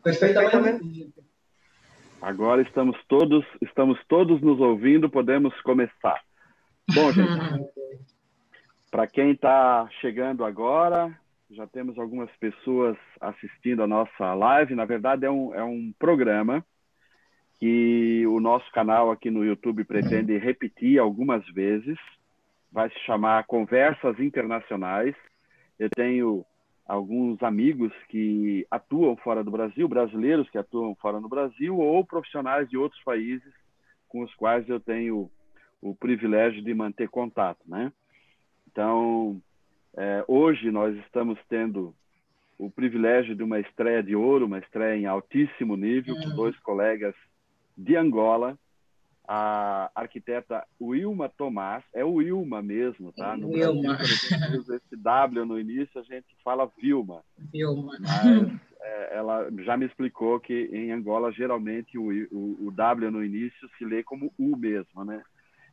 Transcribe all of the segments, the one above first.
Perfeitamente. Agora estamos todos nos ouvindo, podemos começar. Bom, gente, para quem está chegando agora, já temos algumas pessoas assistindo a nossa live. Na verdade, é um programa que o nosso canal aqui no YouTube pretende repetir algumas vezes. Vai se chamar Conversas Internacionais. Eu tenho alguns amigos que atuam fora do Brasil, brasileiros que atuam fora do Brasil, ou profissionais de outros países com os quais eu tenho o privilégio de manter contato, né? Então, hoje nós estamos tendo o privilégio de uma estreia de ouro, uma estreia em altíssimo nível, com dois colegas de Angola, a arquiteta Wilma Tomás, é o Wilma mesmo, tá? No Brasil, quando a gente usa esse W no início, a gente fala Vilma. Mas ela já me explicou que em Angola, geralmente, o W no início se lê como U mesmo, né?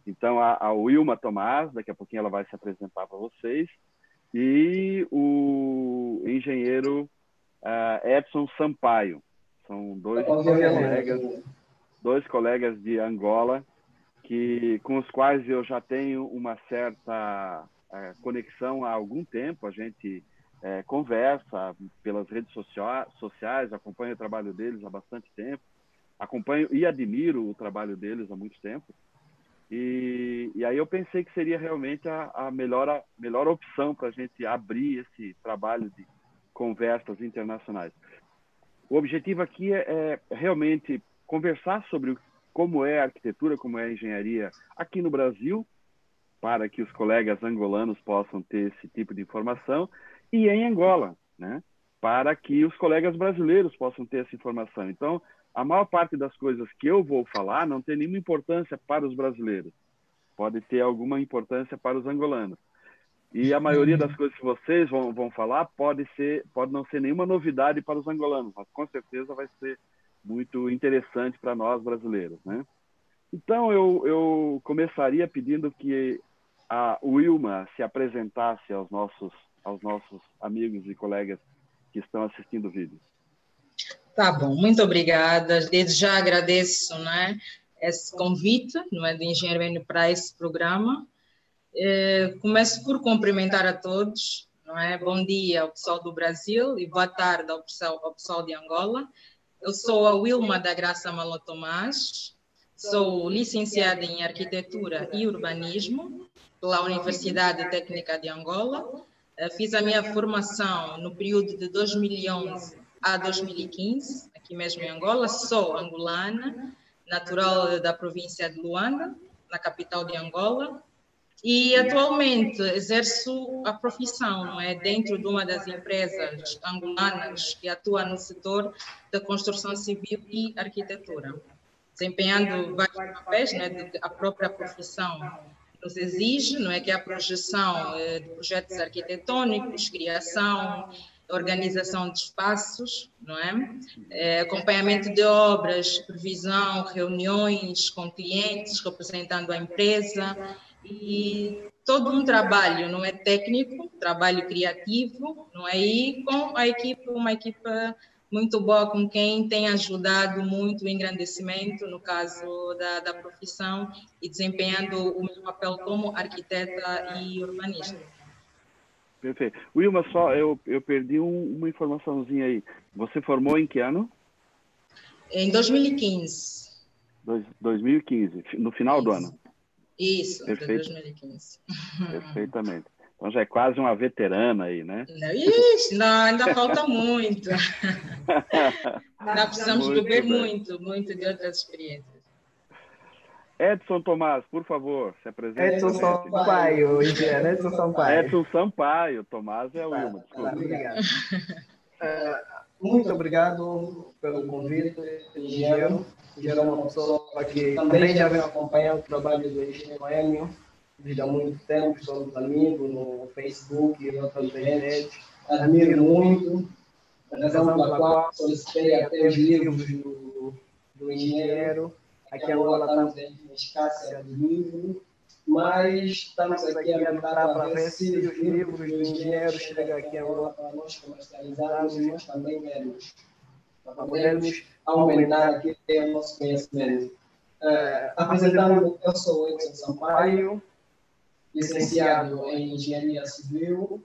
Então, a Wilma Tomás, daqui a pouquinho ela vai se apresentar para vocês, e o engenheiro Edson Sampaio. São dois colegas de Angola, com os quais eu já tenho uma certa conexão há algum tempo. A gente conversa pelas redes sociais, acompanho o trabalho deles há bastante tempo, acompanho e admiro o trabalho deles há muito tempo. E aí eu pensei que seria realmente a melhor opção para a gente abrir esse trabalho de conversas internacionais. O objetivo aqui é realmente conversar sobre como é a arquitetura, como é a engenharia aqui no Brasil, para que os colegas angolanos possam ter esse tipo de informação, e em Angola, né? Para que os colegas brasileiros possam ter essa informação. Então, a maior parte das coisas que eu vou falar não tem nenhuma importância para os brasileiros. Pode ter alguma importância para os angolanos. E a maioria das coisas que vocês vão falar pode não ser nenhuma novidade para os angolanos, mas com certeza vai ser muito interessante para nós brasileiros, né? Então, eu começaria pedindo que a Wilma se apresentasse aos nossos amigos e colegas que estão assistindo o vídeo. Tá bom, muito obrigada. Desde já agradeço, né, esse convite, não é, do Engenheiro Enio para esse programa. Começo por cumprimentar a todos, não é? Bom dia ao pessoal do Brasil e boa tarde ao pessoal de Angola. Eu sou a Wilma da Graça Malo Tomás, sou licenciada em Arquitetura e Urbanismo pela Universidade Técnica de Angola. Fiz a minha formação no período de 2011 a 2015, aqui mesmo em Angola. Sou angolana, natural da província de Luanda, na capital de Angola. E atualmente exerço a profissão, não é, dentro de uma das empresas angolanas que atua no setor da construção civil e arquitetura, desempenhando vários papéis, não é, de que a própria profissão nos exige, não é, que é a projeção de projetos arquitetônicos, criação, organização de espaços, não é? Acompanhamento de obras, supervisão, reuniões com clientes, representando a empresa, e todo um trabalho, não é, técnico, trabalho criativo, não é, e com a equipe, uma equipa muito boa, com quem tem ajudado muito o engrandecimento, no caso da profissão, e desempenhando o meu papel como arquiteta e urbanista. Perfeito. Wilma, só eu perdi uma informaçãozinha aí. Você formou em que ano? Em 2015. 2015, no final do ano? Isso, perfeito. De 2015. Perfeitamente. Então já é quase uma veterana aí, né? Não, ainda falta muito. Ainda precisamos beber muito de outras experiências. Edson Tomás, por favor, se apresente. Edson Sampaio, engenheiro. Edson Sampaio. Edson Sampaio, Tomás é o Wilma, desculpa. Obrigado. Muito obrigado pelo convite, engenheiro. Engenheiro é uma pessoa que também já vem acompanhando o trabalho do engenheiro Enio desde há muito tempo, somos amigos no Facebook e outras redes. Admiro muito, a razão pela qual solicitei até os livros do engenheiro. Aqui em Angola estamos em escassa de livros mas estamos aqui a lutar para ver se os livros do engenheiro chegam aqui para nós comercializarmos, mas também vermos, para podermos aumentar aqui o nosso conhecimento. Apresentando, eu sou Edson Sampaio, licenciado em Engenharia Civil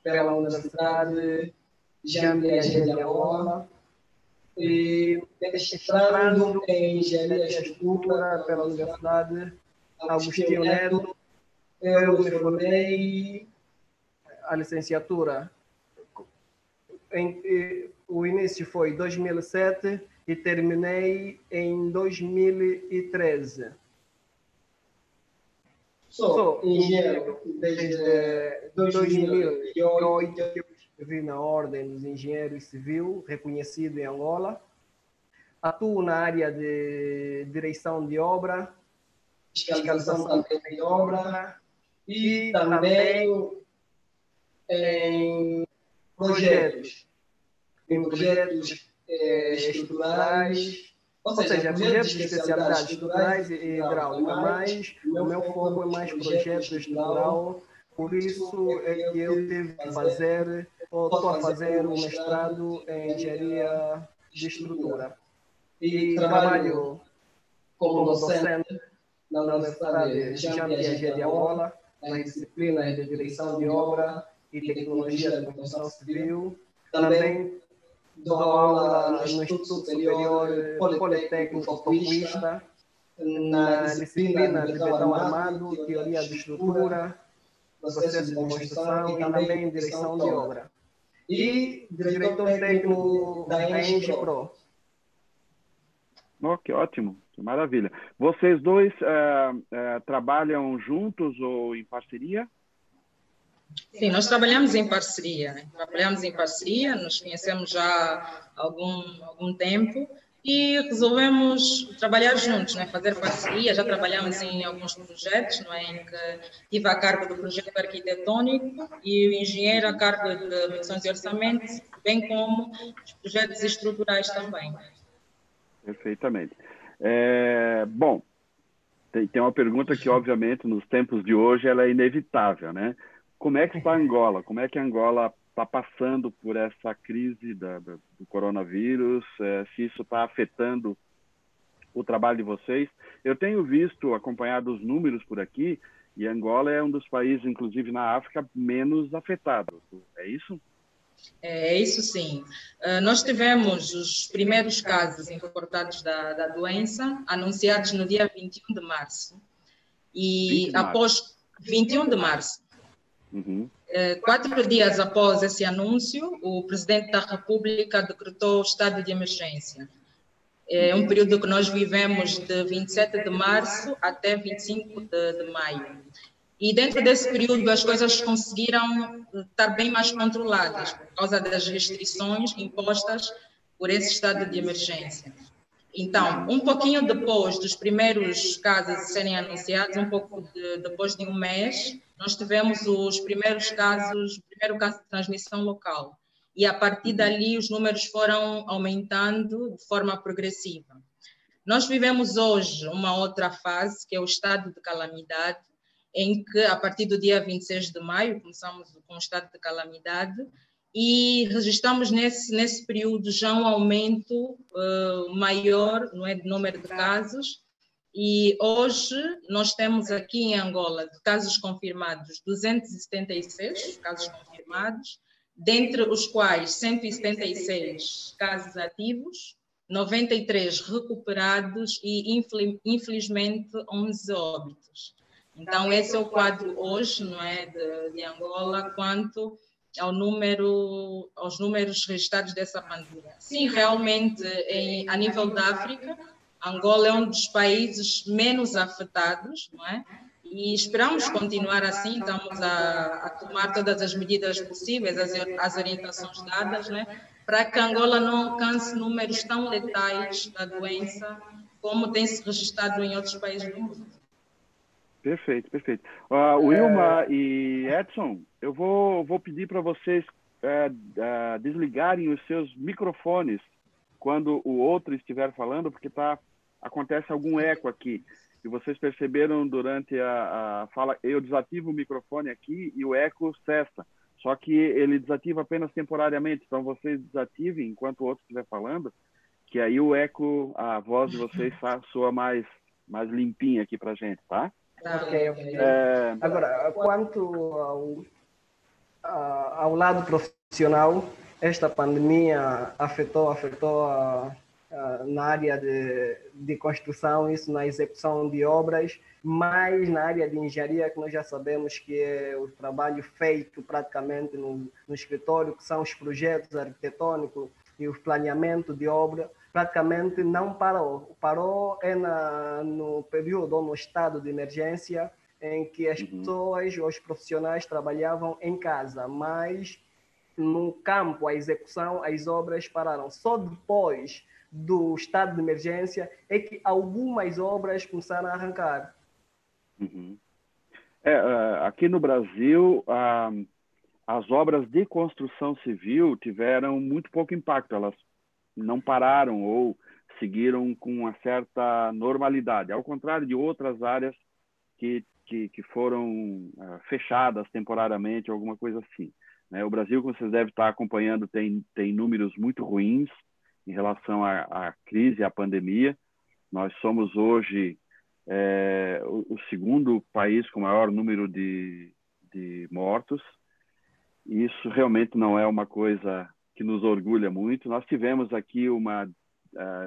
pela Universidade Jean Piaget de Angola e mestrando em Engenharia de Estrutura pela Universidade Agostinho Neto. Eu me formei a licenciatura. O início foi em 2007 e terminei em 2013. Sou engenheiro desde 2008, que eu vi na Ordem dos Engenheiros Civil, reconhecido em Angola. Atuo na área de direção de obra, fiscalização de obra e também em projetos estruturais, ou seja, projetos de especialidades estruturais e hidráulica, mas o meu foco é mais projeto estrutural, por isso é que eu tive que fazer, ou estou a fazer o mestrado em engenharia de estrutura. E trabalho como docente na Universidade Jean Piaget de Angola, nas disciplinas de direção de obra e tecnologia da construção civil. Também dou aula no Instituto Superior Politécnico Tocuista, na disciplina de betão armado, teoria de estrutura, processo de construção e também direção de obra. E diretor técnico da ENGIPRO. Oh, que ótimo, que maravilha. Vocês dois trabalham juntos ou em parceria? Sim, nós trabalhamos em parceria, né? Trabalhamos em parceria, nos conhecemos já há algum tempo e resolvemos trabalhar juntos, né? Fazer parceria. Já trabalhamos em alguns projetos, não é? Em que estive a cargo do projeto arquitetônico e o engenheiro a cargo de medições e orçamento, bem como os projetos estruturais também. Perfeitamente. Bom, tem uma pergunta que, obviamente, nos tempos de hoje, ela é inevitável, né? Como é que está Angola? Como é que Angola está passando por essa crise do coronavírus? Se isso está afetando o trabalho de vocês? Eu tenho visto, acompanhado os números por aqui, e Angola é um dos países, inclusive na África, menos afetado. É isso? É isso sim. Nós tivemos os primeiros casos importados da doença anunciados no dia 21 de março. E após 21 de março, 4 dias após esse anúncio, o presidente da República decretou o estado de emergência. É um período que nós vivemos de 27 de março até 25 de maio. E dentro desse período as coisas conseguiram estar bem mais controladas por causa das restrições impostas por esse estado de emergência. Então, um pouquinho depois dos primeiros casos serem anunciados, depois de um mês, nós tivemos o primeiro caso de transmissão local. E a partir dali os números foram aumentando de forma progressiva. Nós vivemos hoje uma outra fase, que é o estado de calamidade, em que, a partir do dia 26 de maio, começamos com o estado de calamidade e registramos nesse período já um aumento maior, não é, de número de casos. E hoje nós temos aqui em Angola, de casos confirmados, 276 casos confirmados, dentre os quais 176 casos ativos, 93 recuperados e, infelizmente, 11 óbitos. Então, esse é o quadro hoje, não é, de Angola, quanto aos números registrados dessa pandemia. Sim, realmente, a nível da África, Angola é um dos países menos afetados, não é? E esperamos continuar assim, estamos a tomar todas as medidas possíveis, as orientações dadas, né, para que Angola não alcance números tão letais da doença como tem se registrado em outros países do mundo. Perfeito, perfeito. Wilma e Edson, eu vou pedir para vocês desligarem os seus microfones quando o outro estiver falando, porque acontece algum eco aqui. e vocês perceberam durante a fala, eu desativo o microfone aqui e o eco cessa. Só que ele desativa apenas temporariamente. Então, vocês desativem enquanto o outro estiver falando, que aí o eco, a voz de vocês soa mais limpinha aqui para a gente, tá? Ok. Agora, quanto ao lado profissional, esta pandemia afetou na área de construção, isso na execução de obras, mas na área de engenharia, que nós já sabemos que é o trabalho feito praticamente no escritório, que são os projetos arquitetônicos e o planeamento de obra, praticamente não parou. Parou no período ou no estado de emergência, em que as pessoas, os profissionais trabalhavam em casa, mas no campo, a execução, as obras pararam. Só depois do estado de emergência é que algumas obras começaram a arrancar. Aqui no Brasil, as obras de construção civil tiveram muito pouco impacto. Elas não pararam ou seguiram com uma certa normalidade, ao contrário de outras áreas que foram fechadas temporariamente, alguma coisa assim. O Brasil, como vocês devem estar acompanhando, tem números muito ruins em relação à crise, à pandemia. Nós somos hoje o segundo país com maior número de mortos. Isso realmente não é uma coisa que nos orgulha muito. Nós tivemos aqui uma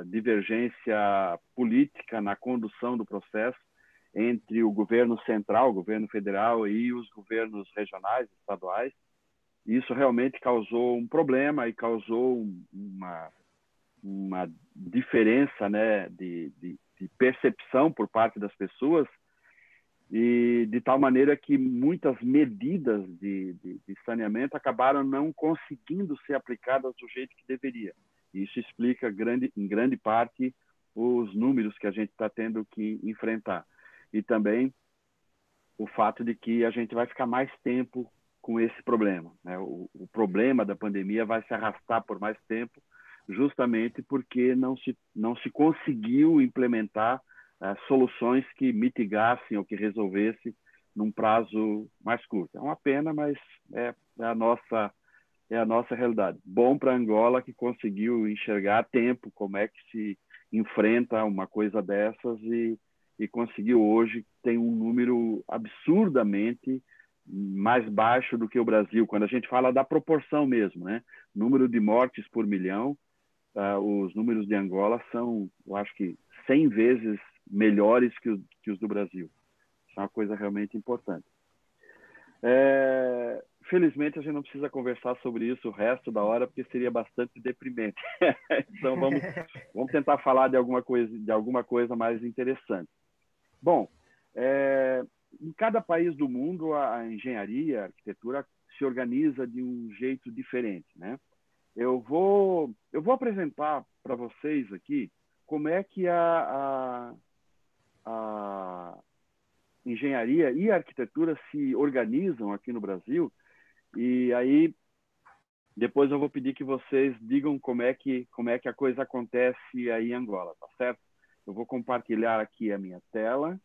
divergência política na condução do processo entre o governo central, o governo federal e os governos regionais, estaduais. Isso realmente causou um problema e causou uma diferença, né, de percepção por parte das pessoas, e de tal maneira que muitas medidas de saneamento acabaram não conseguindo ser aplicadas do jeito que deveria. Isso explica, em grande parte, os números que a gente está tendo que enfrentar. E também o fato de que a gente vai ficar mais tempo com esse problema, né? O problema da pandemia vai se arrastar por mais tempo, justamente porque não se conseguiu implementar soluções que mitigassem ou que resolvessem num prazo mais curto. É uma pena, mas é a nossa realidade. Bom para Angola, que conseguiu enxergar a tempo como é que se enfrenta uma coisa dessas e conseguiu hoje ter um número absurdamente mais baixo do que o Brasil, quando a gente fala da proporção mesmo, né? Número de mortes por milhão, os números de Angola são, eu acho que 100 vezes melhores que os do Brasil. Isso é uma coisa realmente importante. Felizmente, a gente não precisa conversar sobre isso o resto da hora, porque seria bastante deprimente. Então, vamos tentar falar de alguma coisa mais interessante. Bom, em cada país do mundo, a engenharia, a arquitetura se organiza de um jeito diferente, né? Eu vou apresentar para vocês aqui como é que a engenharia e a arquitetura se organizam aqui no Brasil, e aí depois eu vou pedir que vocês digam como é que a coisa acontece aí em Angola, tá certo? Eu vou compartilhar aqui a minha tela,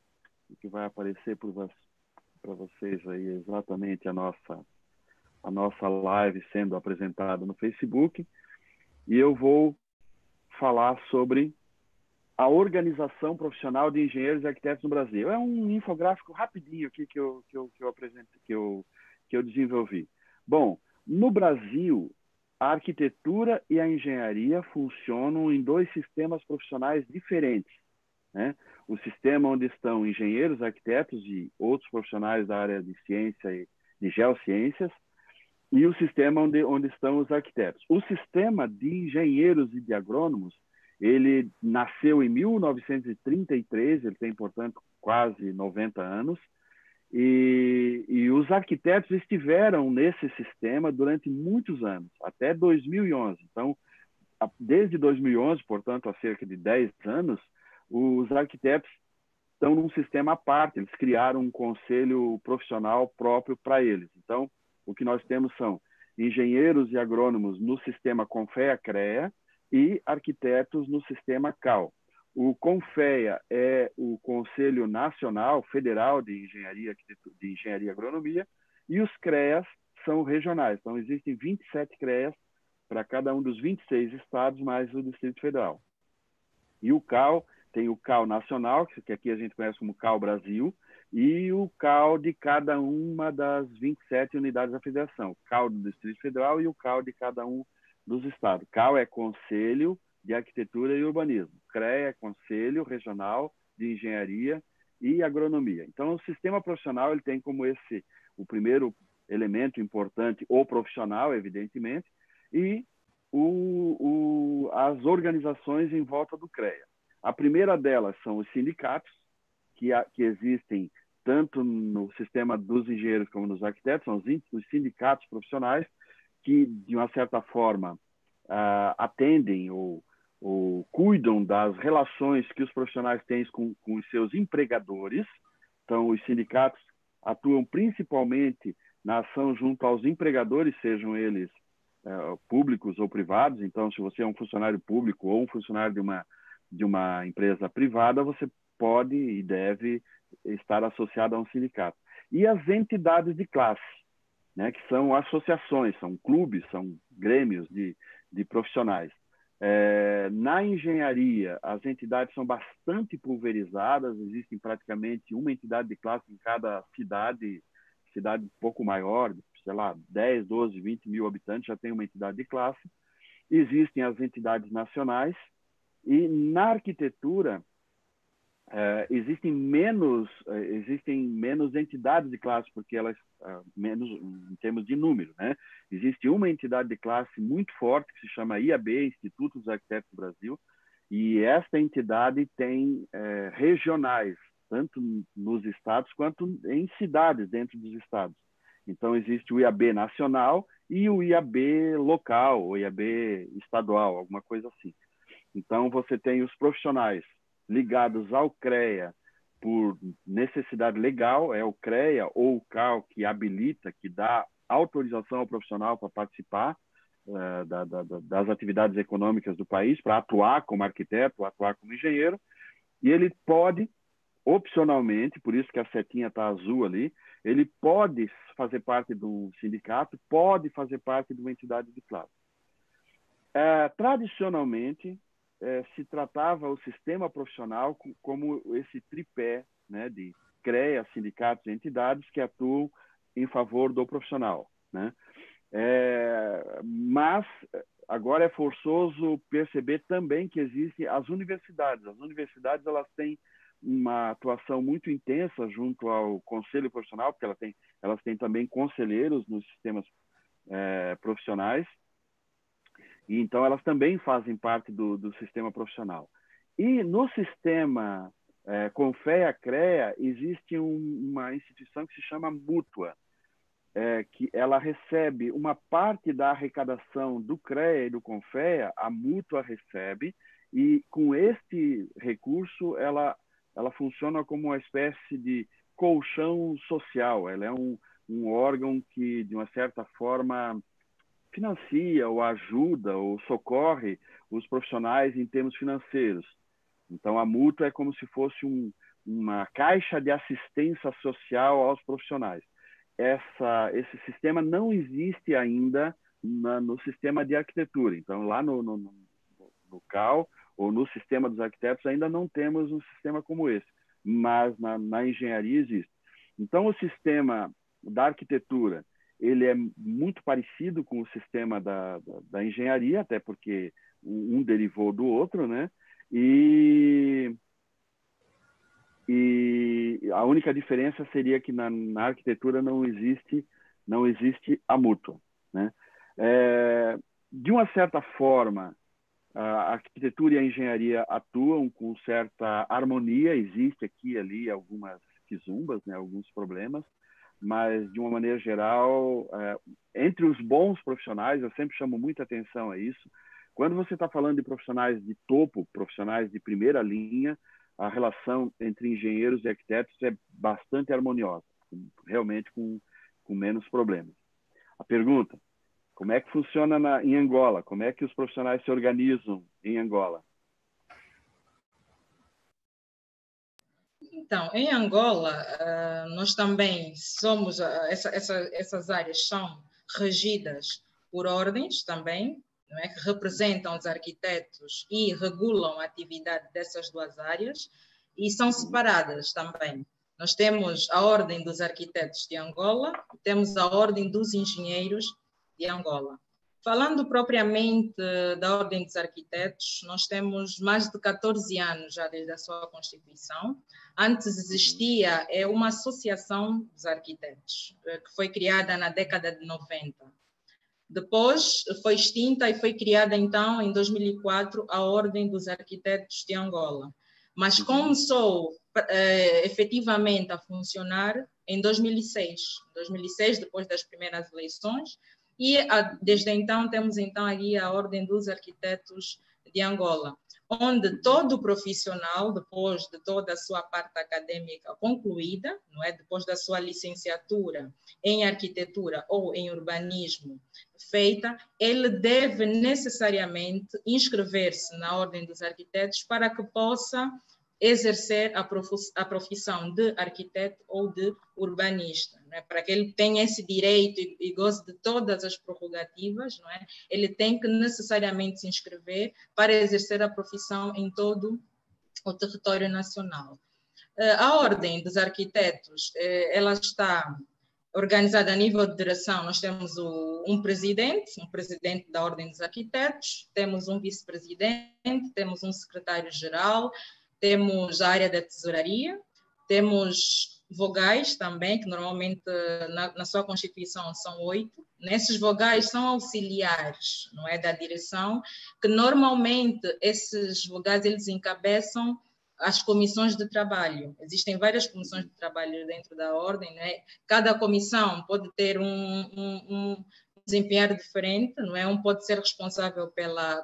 que vai aparecer para vocês aí exatamente a nossa live sendo apresentada no Facebook, e eu vou falar sobre a organização profissional de engenheiros e arquitetos no Brasil. É um infográfico rapidinho aqui que eu apresento, que eu desenvolvi. Bom, no Brasil, a arquitetura e a engenharia funcionam em dois sistemas profissionais diferentes, né? O sistema onde estão engenheiros, arquitetos e outros profissionais da área de ciência e de geociências, e o sistema onde estão os arquitetos. O sistema de engenheiros e de agrônomos, ele nasceu em 1933, ele tem, portanto, quase 90 anos, e os arquitetos estiveram nesse sistema durante muitos anos, até 2011. Então, desde 2011, portanto, há cerca de 10 anos, os arquitetos estão num sistema à parte, eles criaram um conselho profissional próprio para eles. Então, o que nós temos são engenheiros e agrônomos no sistema CONFEA-CREA e arquitetos no sistema CAL. O CONFEA é o Conselho Nacional Federal de Engenharia, de Engenharia e Agronomia, e os CREAs são regionais. Então, existem 27 CREAs para cada um dos 26 estados, mais o Distrito Federal. E o CAL, tem o CAL Nacional, que aqui a gente conhece como CAL Brasil, e o CAL de cada uma das 27 unidades da federação. CAL do Distrito Federal e o CAL de cada um dos estados. CAL é Conselho de Arquitetura e Urbanismo. CREA é Conselho Regional de Engenharia e Agronomia. Então, o sistema profissional ele tem como esse o primeiro elemento importante, o profissional, evidentemente, e as organizações em volta do CREA. A primeira delas são os sindicatos, que existem tanto no sistema dos engenheiros como dos arquitetos, são os sindicatos profissionais, que, de uma certa forma, atendem ou cuidam das relações que os profissionais têm com os seus empregadores. Então, os sindicatos atuam principalmente na ação junto aos empregadores, sejam eles públicos ou privados. Então, se você é um funcionário público ou um funcionário de uma empresa privada, você pode e deve estar associado a um sindicato. E as entidades de classe, né, que são associações, são clubes, são grêmios de profissionais. Na engenharia, as entidades são bastante pulverizadas, existem praticamente uma entidade de classe em cada cidade um pouco maior, sei lá, 10, 12, 20 mil habitantes, já tem uma entidade de classe. Existem as entidades nacionais, e na arquitetura existem menos entidades de classe, porque elas, menos em termos de número, né? Existe uma entidade de classe muito forte, que se chama IAB, Instituto dos Arquitetos do Brasil, e esta entidade tem regionais, tanto nos estados quanto em cidades dentro dos estados. Então, existe o IAB nacional e o IAB local, o IAB estadual, alguma coisa assim. Então, você tem os profissionais ligados ao CREA por necessidade legal, é o CREA ou o CAL que habilita, que dá autorização ao profissional para participar das atividades econômicas do país, para atuar como arquiteto, atuar como engenheiro, e ele pode, opcionalmente, por isso que a setinha está azul ali, ele pode fazer parte do sindicato, pode fazer parte de uma entidade de classe. Tradicionalmente, se tratava o sistema profissional como esse tripé, né, de CREA, sindicatos e entidades que atuam em favor do profissional, né? Mas agora é forçoso perceber também que existem as universidades. As universidades elas têm uma atuação muito intensa junto ao conselho profissional, porque elas têm também conselheiros nos sistemas profissionais, e então elas também fazem parte do sistema profissional. E no sistema CONFEA-CREA existe uma instituição que se chama Mútua, que ela recebe uma parte da arrecadação do CREA e do CONFEA, a Mútua recebe, e com este recurso ela funciona como uma espécie de colchão social. Ela é um órgão que, de uma certa forma, financia ou ajuda ou socorre os profissionais em termos financeiros. Então, a Mútua é como se fosse uma caixa de assistência social aos profissionais. Esse sistema não existe ainda no sistema de arquitetura. Então, lá no CAL ou no sistema dos arquitetos ainda não temos um sistema como esse, mas na engenharia existe. Então, o sistema da arquitetura ele é muito parecido com o sistema da engenharia, até porque um derivou do outro, né? E a única diferença seria que na arquitetura não existe a mútua, né? De uma certa forma, a arquitetura e a engenharia atuam com certa harmonia, existe aqui e ali algumas quizumbas, né? Alguns problemas, mas de uma maneira geral, entre os bons profissionais, eu sempre chamo muita atenção a isso. Quando você está falando de profissionais de topo, profissionais de primeira linha, a relação entre engenheiros e arquitetos é bastante harmoniosa, realmente com menos problemas. A pergunta, como é que funciona em Angola? Como é que os profissionais se organizam em Angola? Então, em Angola, nós também somos, essas áreas são regidas por ordens também, não é? Que representam os arquitetos e regulam a atividade dessas duas áreas, e são separadas também. Nós temos a Ordem dos Arquitetos de Angola, temos a Ordem dos Engenheiros de Angola. Falando propriamente da Ordem dos Arquitetos, nós temos mais de 14 anos já desde a sua constituição. Antes existia uma associação dos arquitetos, que foi criada na década de 90. Depois foi extinta e foi criada, então, em 2004, a Ordem dos Arquitetos de Angola. Mas começou efetivamente a funcionar em 2006. Em 2006, depois das primeiras eleições, e desde então temos então aí a Ordem dos Arquitetos de Angola, onde todo profissional, depois de toda a sua parte acadêmica concluída, não é? Depois da sua licenciatura em arquitetura ou em urbanismo feita, ele deve necessariamente inscrever-se na Ordem dos Arquitetos para que possa exercer a profissão de arquiteto ou de urbanista, não é? Para que ele tenha esse direito e goze de todas as prerrogativas, não é? Ele tem que necessariamente se inscrever para exercer a profissão em todo o território nacional. A Ordem dos Arquitetos, ela está organizada a nível de direção. Nós temos um presidente da Ordem dos Arquitetos, temos um vice-presidente, temos um secretário-geral, temos a área da tesouraria, temos vogais também, que normalmente na sua constituição são 8. Nesses vogais são auxiliares, não é, da direção, que normalmente esses vogais eles encabeçam as comissões de trabalho. Existem várias comissões de trabalho dentro da ordem, não é? Cada comissão pode ter um desempenhar diferente, não é? Um pode ser responsável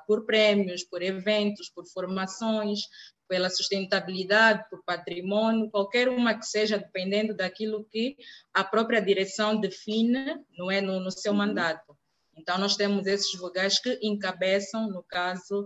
por prémios, por eventos, por formações, pela sustentabilidade, por patrimônio, qualquer uma que seja, dependendo daquilo que a própria direção define, não é, no seu mandato. Então, nós temos esses vogais que encabeçam, no caso,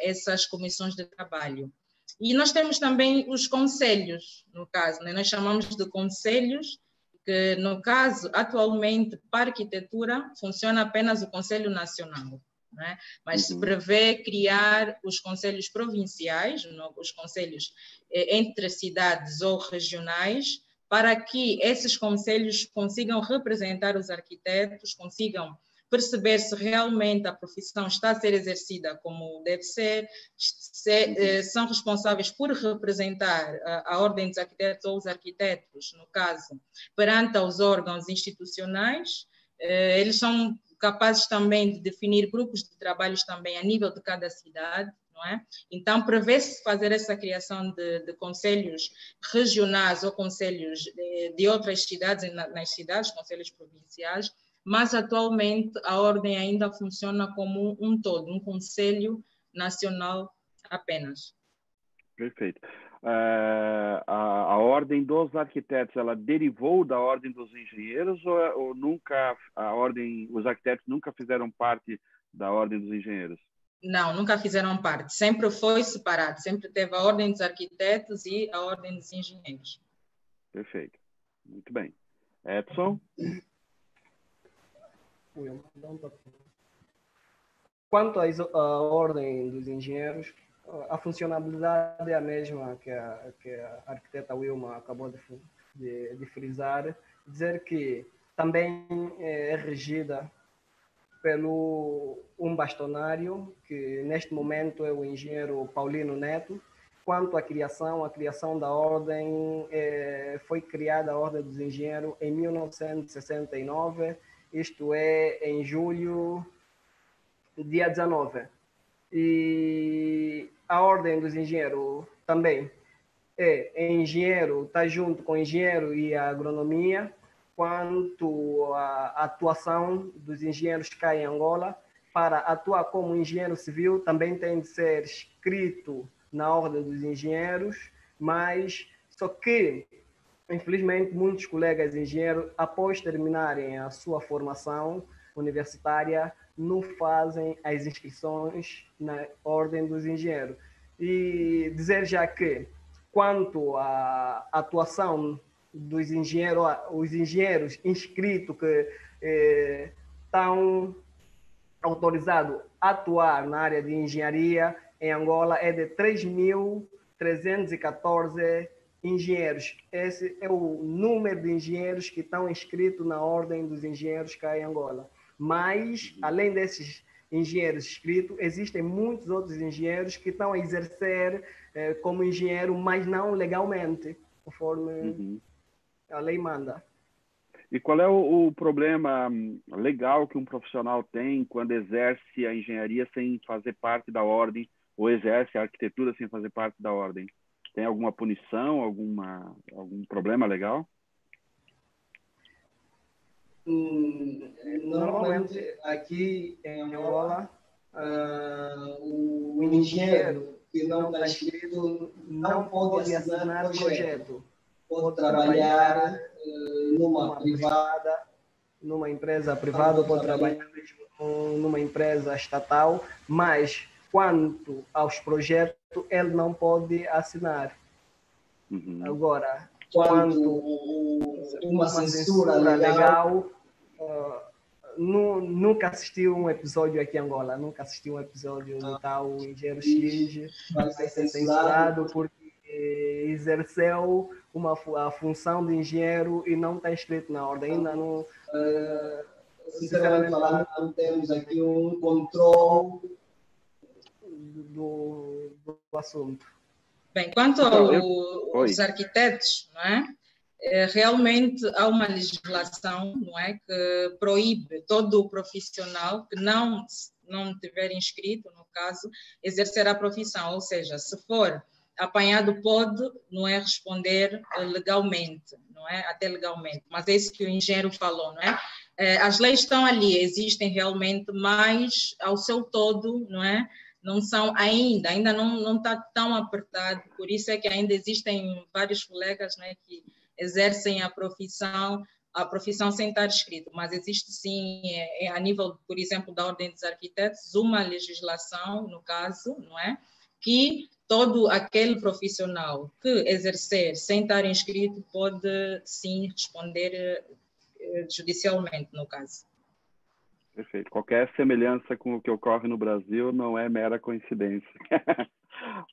essas comissões de trabalho. E nós temos também os conselhos, no caso, né? Nós chamamos de conselhos, que, no caso, atualmente, para a arquitetura, funciona apenas o Conselho Nacional. Né? Mas se prevê criar os conselhos provinciais, os conselhos entre cidades ou regionais, para que esses conselhos consigam representar os arquitetos, consigam perceber se realmente a profissão está a ser exercida como deve ser, são responsáveis por representar a Ordem dos Arquitetos ou os arquitetos, no caso, perante os órgãos institucionais. Eles são capazes também de definir grupos de trabalhos também a nível de cada cidade, não é? Então, prevê-se fazer essa criação de conselhos regionais ou conselhos de outras cidades, nas cidades, conselhos provinciais, mas atualmente a ordem ainda funciona como um todo, um conselho nacional apenas. Perfeito. A ordem dos arquitetos, ela derivou da ordem dos engenheiros ou nunca os arquitetos nunca fizeram parte da ordem dos engenheiros? Não, nunca fizeram parte. Sempre foi separado. Sempre teve a ordem dos arquitetos e a ordem dos engenheiros. Perfeito. Muito bem. Edson? Quanto à ordem dos engenheiros, a funcionalidade é a mesma que a arquiteta Wilma acabou de frisar, dizer que também é regida pelo um bastonário, que neste momento é o engenheiro Paulino Neto. Quanto à criação, a criação da ordem, foi criada a Ordem dos Engenheiros em 1969, isto é, em julho, dia 19. E a Ordem dos Engenheiros também é engenheiro, está junto com engenheiro e a agronomia. Quanto à atuação dos engenheiros cá em Angola, para atuar como engenheiro civil também tem de ser inscrito na Ordem dos Engenheiros, mas só que, infelizmente, muitos colegas engenheiros, após terminarem a sua formação universitária, não fazem as inscrições na Ordem dos Engenheiros. E dizer já que quanto à atuação dos engenheiros, os engenheiros inscritos que estão autorizados a atuar na área de engenharia em Angola é de 3.314 engenheiros. Esse é o número de engenheiros que estão inscritos na ordem dos engenheiros cá em Angola. Mas, além desses engenheiros inscritos, existem muitos outros engenheiros que estão a exercer como engenheiro, mas não legalmente, conforme a lei manda. E qual é o problema legal que um profissional tem quando exerce a engenharia sem fazer parte da ordem, ou exerce a arquitetura sem fazer parte da ordem? Tem alguma punição, algum problema legal? Normalmente, aqui em Angola, o engenheiro que não está inscrito não pode assinar projeto. Pode trabalhar numa privada, numa empresa privada, ou pode trabalhar mesmo numa empresa estatal, mas quanto aos projetos, ele não pode assinar. Agora, quanto uma censura legal, nunca assisti um episódio aqui em Angola, nunca assisti um episódio de tal engenheiro X vai ser censurado porque exerceu a função de engenheiro e não está inscrito na ordem. Ainda não, sinceramente falando, não temos aqui um controle do assunto. Bem, quanto aos arquitetos, não é? Realmente há uma legislação, não é, que proíbe todo o profissional que não tiver inscrito, no caso, exercer a profissão. Ou seja, se for apanhado, pode, não é, responder legalmente, não é, até legalmente. Mas é isso que o engenheiro falou, não é? As leis estão ali, existem realmente, mas ao seu todo, não é? Não são ainda não está tão apertado, por isso é que ainda existem vários colegas, né, que exercem a profissão sem estar inscrito, mas existe sim, a nível, por exemplo, da Ordem dos Arquitetos, uma legislação, no caso, não é, que todo aquele profissional que exercer sem estar inscrito pode sim responder judicialmente, no caso. Perfeito. Qualquer semelhança com o que ocorre no Brasil não é mera coincidência.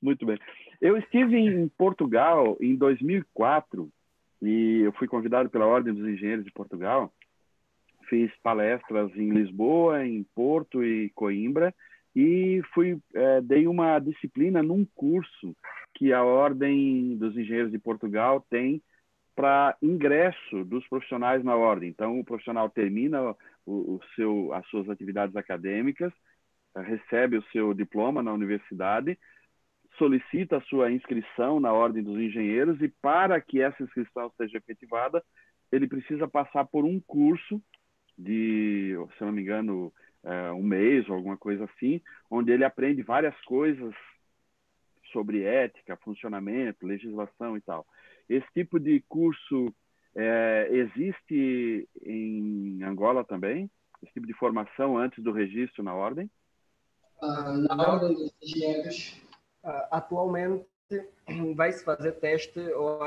Muito bem. Eu estive em Portugal em 2004 e eu fui convidado pela Ordem dos Engenheiros de Portugal. Fiz palestras em Lisboa, em Porto e Coimbra e dei uma disciplina num curso que a Ordem dos Engenheiros de Portugal tem para ingresso dos profissionais na ordem. Então, o profissional termina as suas atividades acadêmicas, recebe o seu diploma na universidade, solicita a sua inscrição na Ordem dos Engenheiros e, para que essa inscrição seja efetivada, ele precisa passar por um curso de, se não me engano, um mês ou alguma coisa assim, onde ele aprende várias coisas sobre ética, funcionamento, legislação e tal. Esse tipo de curso existe em Angola também? Esse tipo de formação antes do registro na ordem? Na Ordem dos Engenheiros, atualmente, vai-se fazer teste, ou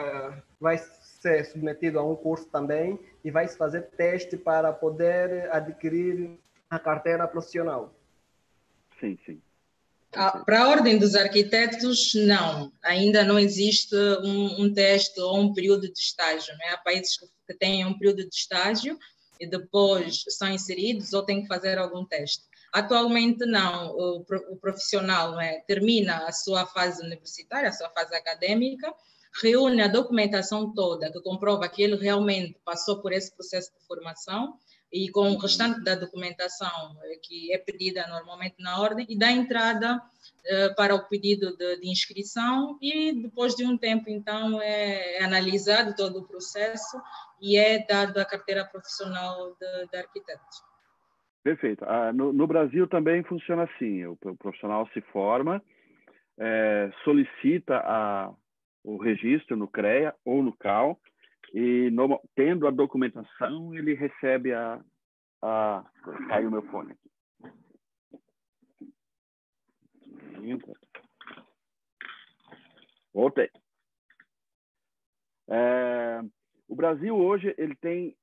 vai ser submetido a um curso também, e vai-se fazer teste para poder adquirir a carteira profissional. Sim, sim. Para a Ordem dos Arquitetos, não. Ainda não existe um teste ou um período de estágio. Né? Há países que têm um período de estágio e depois são inseridos ou têm que fazer algum teste. Atualmente, não. O profissional, né, termina a sua fase universitária, a sua fase acadêmica, reúne a documentação toda que comprova que ele realmente passou por esse processo de formação e com o restante da documentação que é pedida normalmente na ordem, e dá entrada para o pedido de inscrição, e depois de um tempo, então, é analisado todo o processo e é dado a carteira profissional de arquiteto. Perfeito. No Brasil também funciona assim, o profissional se forma, solicita o registro no CREA ou no CAL, e tendo a documentação, ele recebe caiu meu fone aqui. Voltei. O Brasil hoje ele tem,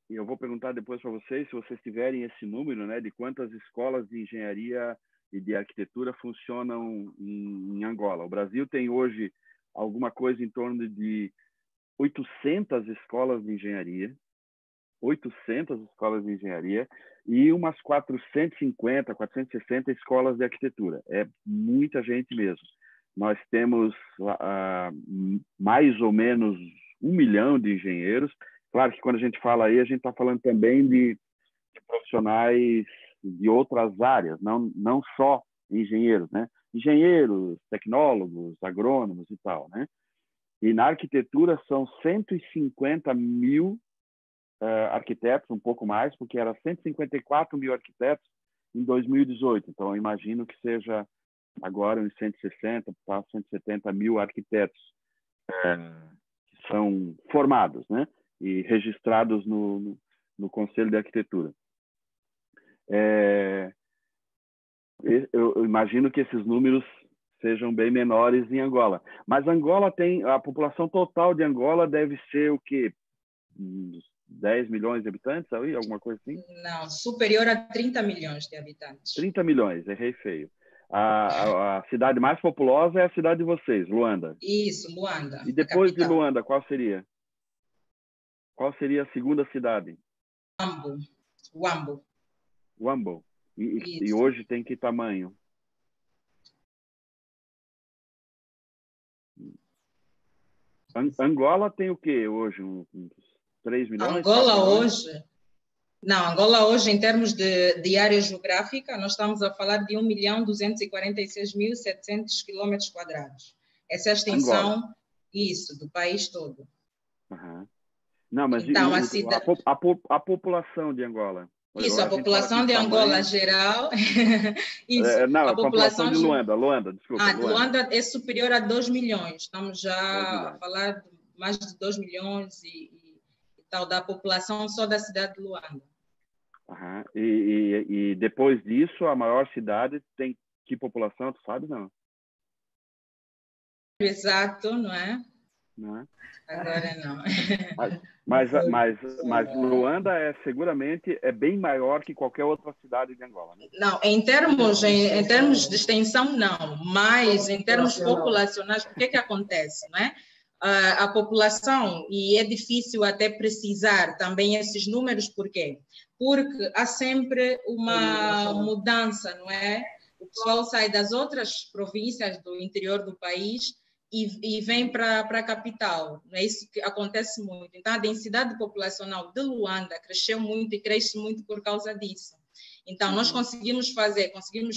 e eu vou perguntar depois para vocês, se vocês tiverem esse número, né, de quantas escolas de engenharia e de arquitetura funcionam em Angola. O Brasil tem hoje alguma coisa em torno de 800 escolas de engenharia, 800 escolas de engenharia e umas 450, 460 escolas de arquitetura. É muita gente mesmo. Nós temos mais ou menos 1 milhão de engenheiros. Claro que quando a gente fala aí, a gente está falando também de profissionais de outras áreas, não só engenheiros, né? Engenheiros, tecnólogos, agrônomos e tal, né? E na arquitetura são 150 mil arquitetos, um pouco mais, porque era 154 mil arquitetos em 2018. Então, eu imagino que seja agora uns 160 para 170 mil arquitetos que são formados, né? E registrados no Conselho de Arquitetura. Eu imagino que esses números sejam bem menores em Angola. Mas Angola tem... A população total de Angola deve ser o quê? 10 milhões de habitantes, aí, alguma coisa assim? Não, superior a 30 milhões de habitantes. 30 milhões, errei feio. A cidade mais populosa é a cidade de vocês, Luanda. Isso, Luanda. E depois de Luanda, qual seria? Qual seria a segunda cidade? Huambo. Huambo. E hoje tem que tamanho? Angola tem o quê hoje? Uns 3 milhões? Angola hoje, em termos de área geográfica, nós estamos a falar de 1.246.700 km². Essa é a extensão, Angola. Isso, do país todo. Uhum. Não, mas então, a população de Angola? Isso, a população de Angola geral... Isso, não, a população de Luanda, desculpa. Luanda é superior a 2 milhões. Estamos já a falar de mais de 2 milhões e tal da população só da cidade de Luanda. Uhum. E depois disso, a maior cidade tem que população, tu sabe, não? Exato, não é? Não é? Agora não. Mas Luanda seguramente é bem maior que qualquer outra cidade de Angola, né? Não, em termos de extensão, não. Mas em termos populacionais, o que acontece, não é? A população, e é difícil até precisar também esses números, por quê? Porque há sempre uma mudança, não é? O pessoal sai das outras províncias do interior do país e vem para a capital. É isso que acontece muito. Então, a densidade populacional de Luanda cresceu muito e cresce muito por causa disso. Então, nós conseguimos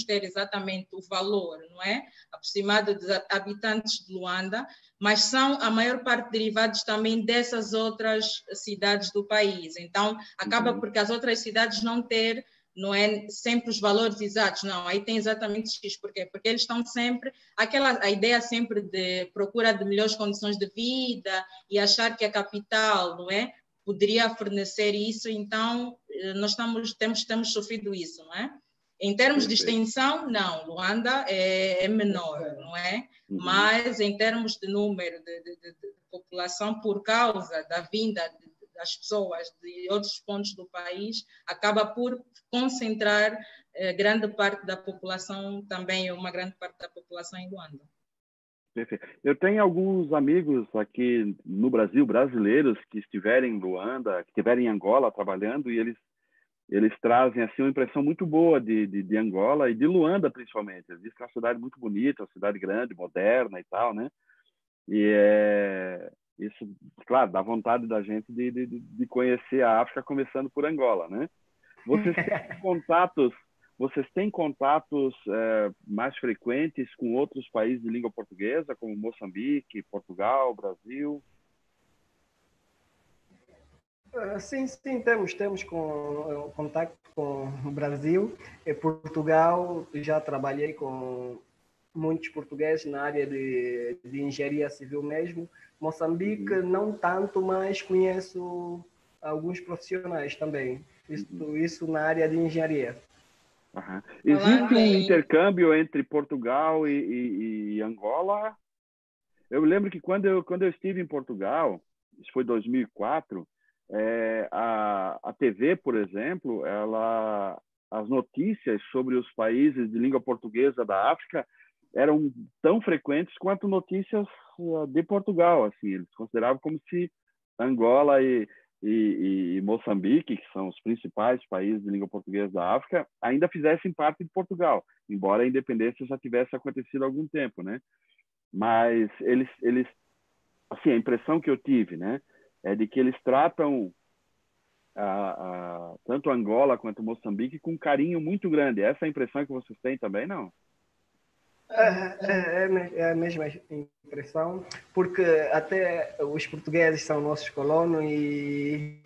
ter exatamente o valor, não é? Aproximado dos habitantes de Luanda, mas são a maior parte derivados também dessas outras cidades do país. Então, acaba porque as outras cidades não ter, não é sempre os valores exatos, não, aí tem exatamente X. Por quê? Porque eles estão sempre, a ideia sempre de procura de melhores condições de vida e achar que a capital, não é? Poderia fornecer isso, então nós temos sofrido isso, não é? Em termos de extensão, não, Luanda é menor, não é? Mas em termos de número de população, por causa da vinda das pessoas de outros pontos do país, acaba por concentrar grande parte da população, também uma grande parte da população em Luanda. Perfeito. Eu tenho alguns amigos aqui no Brasil, brasileiros, que estiverem em Luanda, que estiverem em Angola trabalhando, e eles trazem assim, uma impressão muito boa de Angola e de Luanda, principalmente. Eles dizem que é uma cidade muito bonita, uma cidade grande, moderna e tal, né? E isso, claro, dá vontade da gente de conhecer a África, começando por Angola, né? Vocês têm contatos mais frequentes com outros países de língua portuguesa, como Moçambique, Portugal, Brasil? Sim, temos contato com o Brasil e Portugal. Já trabalhei com muitos portugueses na área de engenharia civil mesmo. Moçambique não tanto, mas conheço alguns profissionais também. Isso na área de engenharia. Uhum. Existe um intercâmbio entre Portugal e Angola? Eu lembro que quando eu estive em Portugal, isso foi 2004, a TV, por exemplo, as notícias sobre os países de língua portuguesa da África eram tão frequentes quanto notícias de Portugal. Assim, eles consideravam como se Angola e Moçambique, que são os principais países de língua portuguesa da África, ainda fizessem parte de Portugal, embora a independência já tivesse acontecido há algum tempo, né? Mas eles assim, a impressão que eu tive, né, é de que eles tratam tanto Angola quanto Moçambique com um carinho muito grande. Essa é a impressão que vocês têm também, não? É a mesma impressão, porque até os portugueses são nossos colonos e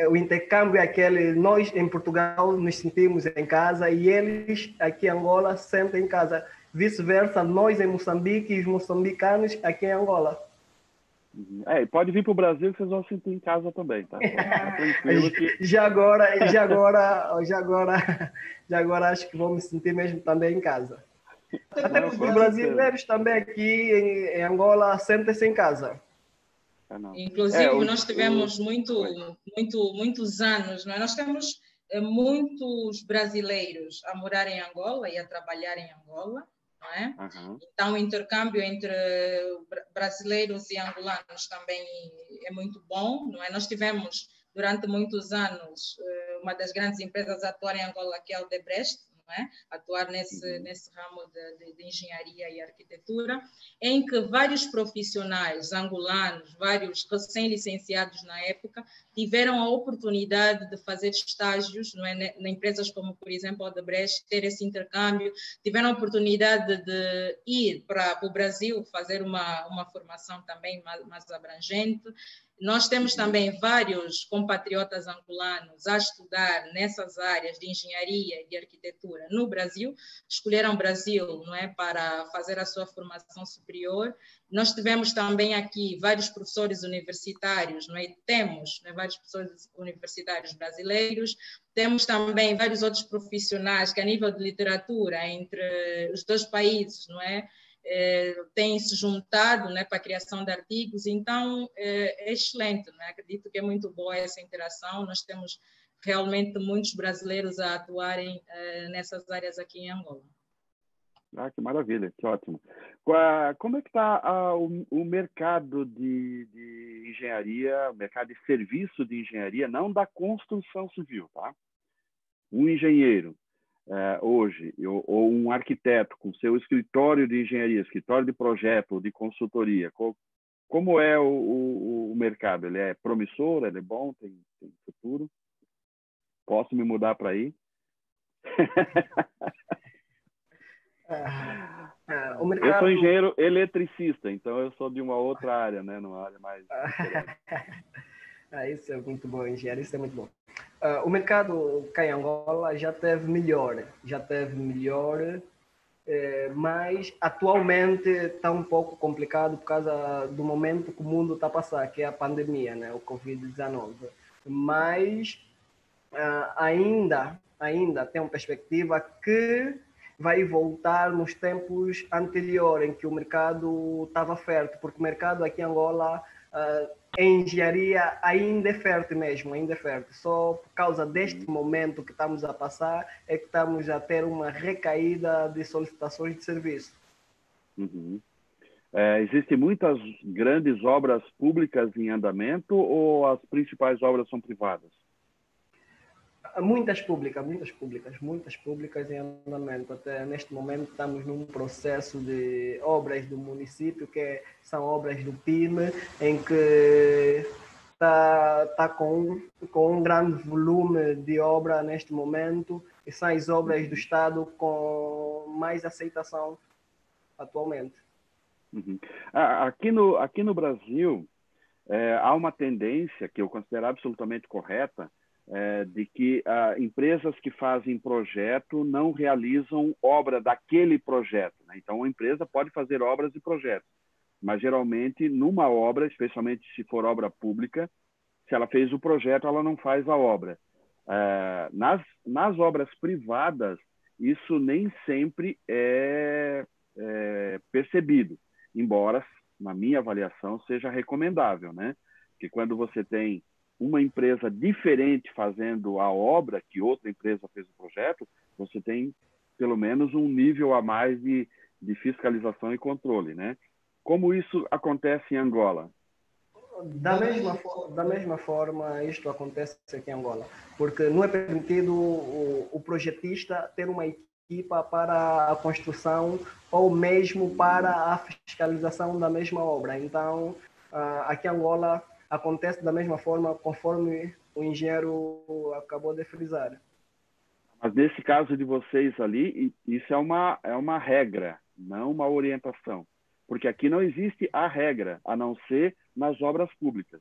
o intercâmbio é aquele, nós em Portugal nos sentimos em casa e eles aqui em Angola se sentem em casa. Vice-versa, nós em Moçambique e os moçambicanos aqui em Angola. Pode vir para o Brasil que vocês vão sentir em casa também, tá? Tranquilo que... Já agora acho que vou me sentir mesmo também em casa. Até porque os brasileiros também aqui em Angola sentem-se em casa. Inclusive, nós tivemos muitos anos, não é? Nós temos muitos brasileiros a morar em Angola e a trabalhar em Angola, não é? Então, o intercâmbio entre brasileiros e angolanos também é muito bom, não é? Nós tivemos, durante muitos anos, uma das grandes empresas a atuar em Angola, que é o Odebrecht, não é? Atuar nesse ramo de engenharia e arquitetura, em que vários profissionais angolanos, vários recém-licenciados na época, tiveram a oportunidade de fazer estágios, não é? Em empresas como, por exemplo, a Odebrecht, ter esse intercâmbio, tiveram a oportunidade de ir para o Brasil fazer uma formação também mais abrangente. Nós temos também vários compatriotas angolanos a estudar nessas áreas de engenharia e de arquitetura no Brasil, escolheram o Brasil, não é, para fazer a sua formação superior. Nós tivemos também aqui vários professores universitários, não é? Temos, não é, vários professores universitários brasileiros, temos também vários outros profissionais que a nível de literatura entre os dois países, não é? Têm se juntado, né, para a criação de artigos, então é excelente, né? Acredito que é muito boa essa interação, nós temos realmente muitos brasileiros a atuarem nessas áreas aqui em Angola. Que maravilha, que ótimo. Como é que está o mercado de engenharia, o mercado de serviço de engenharia, não da construção civil, tá? Um engenheiro, hoje, ou um arquiteto com seu escritório de engenharia, escritório de projeto, de consultoria, como é o mercado? Ele é promissor, ele é bom, tem futuro? Posso me mudar para aí? O mercado... Eu sou engenheiro eletricista, então eu sou de uma outra área, né? Numa área mais... Isso é muito bom, engenharia, isso é muito bom. O mercado cá em Angola já teve melhor, mas atualmente está um pouco complicado por causa do momento que o mundo está a passar, que é a pandemia, né? O Covid-19. Mas ainda tem uma perspectiva que vai voltar nos tempos anteriores, em que o mercado estava fértil, porque o mercado aqui em Angola, em engenharia, ainda é fértil mesmo, ainda é fértil. Só por causa deste momento que estamos a passar, é que estamos a ter uma recaída de solicitações de serviço. Existem muitas grandes obras públicas em andamento ou as principais obras são privadas? Muitas públicas em andamento. Até neste momento estamos num processo de obras do município, que são obras do PIME, em que está com um grande volume de obra neste momento, e são as obras do Estado com mais aceitação atualmente. Aqui no Brasil, há uma tendência que eu considero absolutamente correta, de que empresas que fazem projeto não realizam obra daquele projeto, né? Então, a empresa pode fazer obras e projetos, mas geralmente numa obra, especialmente se for obra pública, se ela fez o projeto, ela não faz a obra. Nas obras privadas, isso nem sempre é percebido, embora na minha avaliação, seja recomendável, né? Porque quando você tem uma empresa diferente fazendo a obra que outra empresa fez o projeto, você tem pelo menos um nível a mais de fiscalização e controle, né? Como isso acontece em Angola? Da mesma forma, isto acontece aqui em Angola, porque não é permitido o projetista ter uma equipa para a construção ou mesmo para a fiscalização da mesma obra. Então, aqui em Angola acontece da mesma forma, conforme o engenheiro acabou de frisar. Mas nesse caso de vocês ali, isso é uma regra, não uma orientação. Porque aqui não existe a regra, a não ser nas obras públicas.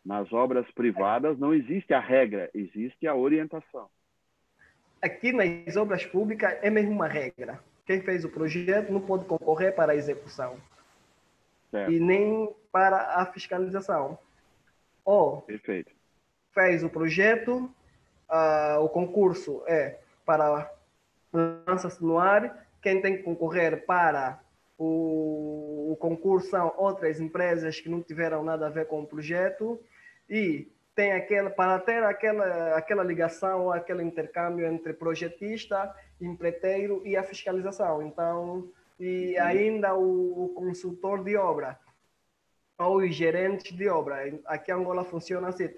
Nas obras privadas não existe a regra, existe a orientação. Aqui nas obras públicas é mesmo uma regra. Quem fez o projeto não pode concorrer para a execução. Certo. E nem para a fiscalização. Ou perfeito. Fez o projeto, o concurso é para lança-se no ar, quem tem que concorrer para o concurso são outras empresas que não tiveram nada a ver com o projeto e tem para ter aquela ligação ou aquele intercâmbio entre projetista, empreiteiro e a fiscalização. Então, e ainda o consultor de obra ou os gerentes de obra. Aqui em Angola funciona assim,